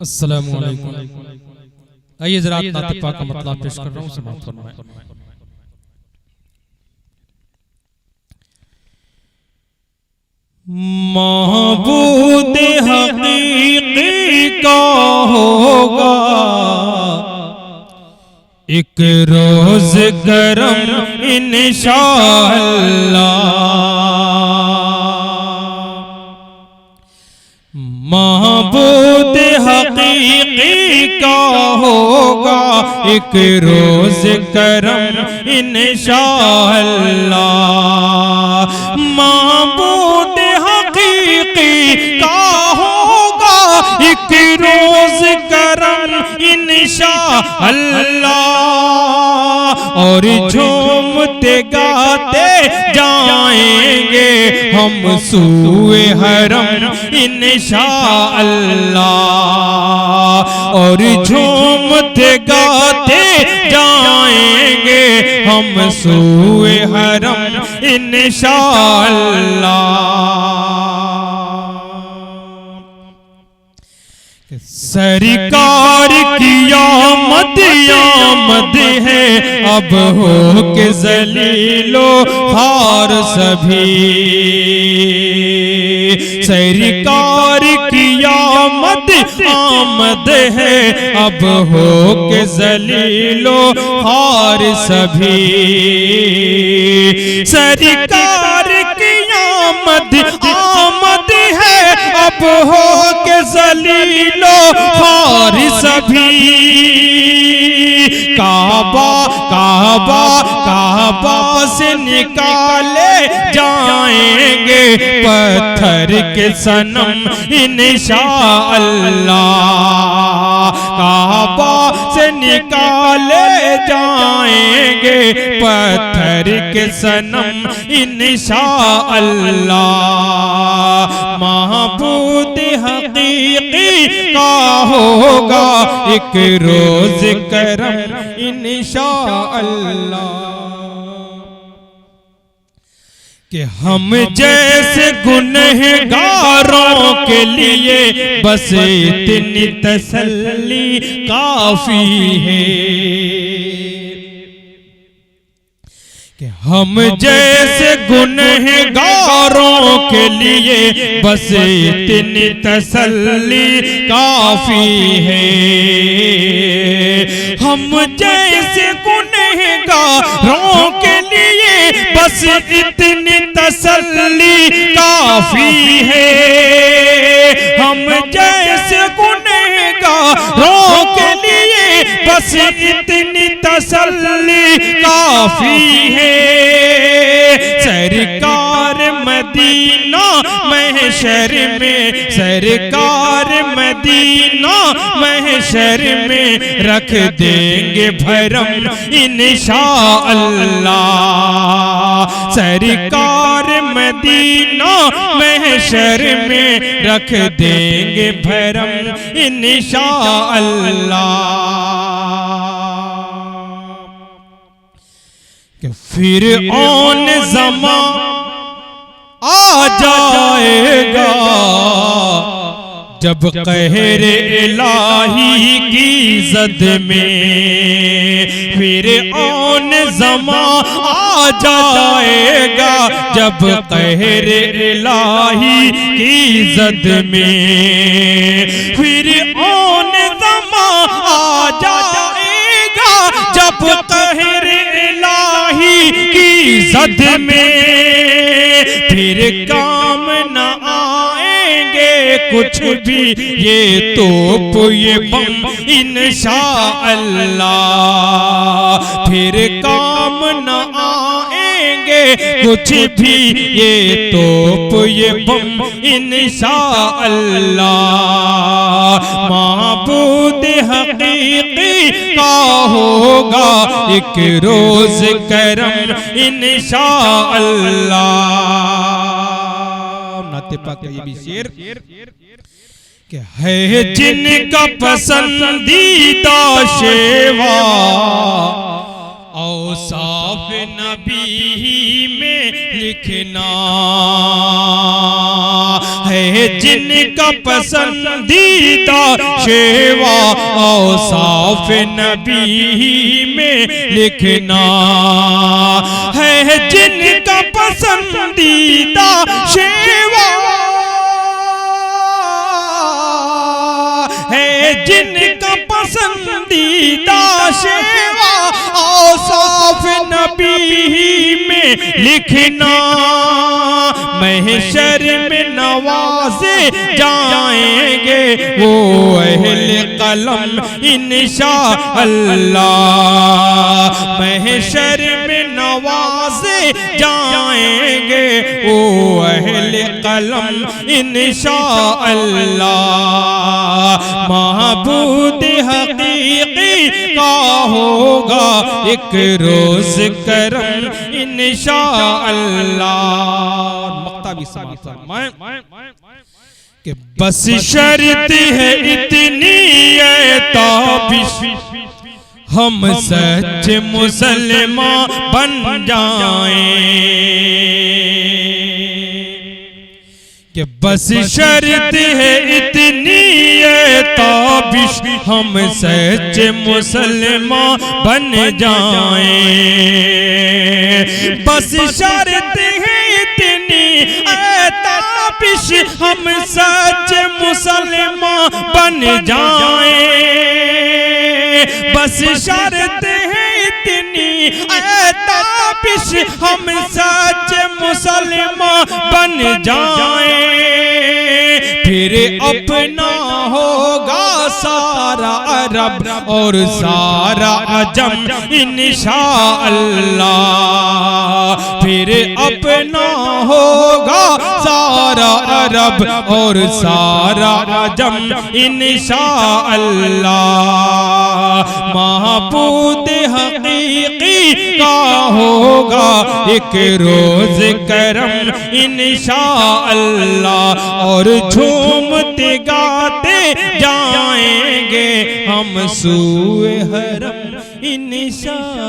अस्सलामु अलैकुम। आइए जरा नात पाक का मतलब पेश कर रहा हूँ, समाअत फरमाएं। महबूद हकीकी का होगा एक रोज करम इंशाअल्लाह। महबूद हकीकी का होगा एक रोज करम इंशाअल्लाह। महबूद हकीकी का होगा एक रोज करम इंशाअल्लाह। और झूमते गाते जाएंगे हम सूए हरम इंशाअल्लाह। और झूमते गाते जाएंगे हम सूए हरम इंशाअल्लाह। सरकार की आमद आमद है अब हो के जलीलो हार सभी। सरकार की आमद आमद है अब हो के जलीलो हार सभी। सरकार की आमद आमद है अब हो के जलीलो हार सभी। काबा काबा काबा से निकाले जाएंगे पत्थर के सनम इंशाअल्लाह। काबा से निकाले जाएंगे पत्थर के सनम इंशाअल्लाह। महबूद हकीकी का होगा एक रोज करम इंशाअल्लाह। कि हम जैसे गुनहगारों के लिए बस इतनी तसल्ली काफी है। कि हम जैसे गुनहगारों के लिए बस इतनी तसल्ली काफी है। हम जैसे गुनहगारों के लिए बस इतनी तसल्ली काफी है। हम जैसे गुनहगारों के लिए बस इतनी तसल्ली काफी है। सरकार मदीना महशर में, सरकार मदीना महशर में रख देंगे भरम इंशाअल्लाह। सरकार मदीना महशर में रख देंगे भरम इंशाअल्लाह। कि फिर औन ज़मा आ जाएगा जब कहर इलाही की जद में। फिर औन ज़मा आ जाएगा जब कहर इलाही की जद में। फिर औन ज़मा आ जाएगा जब कहर इलाही की जद में। फिर काम न आएंगे कुछ भी ये तोप ये बम इंशाअल्लाह। फिर काम न आएंगे कुछ भी ये तोप ये बम इंशाअल्लाह। महबूद हकीकी का होगा एक रोज करम इंशाअल्लाह। नाते पाक का ये भी शेर कि है जिनका पसंदीदा शेवा औसाफ नबी में लिखना। है है जिनका पसंदीदा शेवा औसाफ नबी में लिखना है जिनका पसंदीदा शेवा है जिनका पसंदीदा शेवा औसाफ नबी में लिखना महशर में नवाजे जाएंगे वो अहले कलम इंशाअल्लाह महशर में नवाजे जाएंगे वो अहले कलम इंशाअल्लाह महबूद हकीकी का होगा एक रोज करम इंशाअल्लाह। मक्ता भी कि बस शर्त है इतनी ताबिश हम सच मुसलमान बन जाएं कि बस शर्त है इतनी ताबिश हम सच मुसलमान बन जाएं बस शर्त है इतनी ताबिश हम सच मुसलमान बन जाएं बस शर्त है इतनी ताबिश हम सच मुसलमान बन जाएं फिर अपना होगा सारा अरब और सारा अजम इंशाअल्लाह फिर अपना होगा सारा अरब और सारा अजम इंशाअल्लाह महबूद हकीकी का होगा एक रोज करम इंशाअल्लाह और झूमते गाते जाएंगे हम सूए हरम इंशाअल्लाह।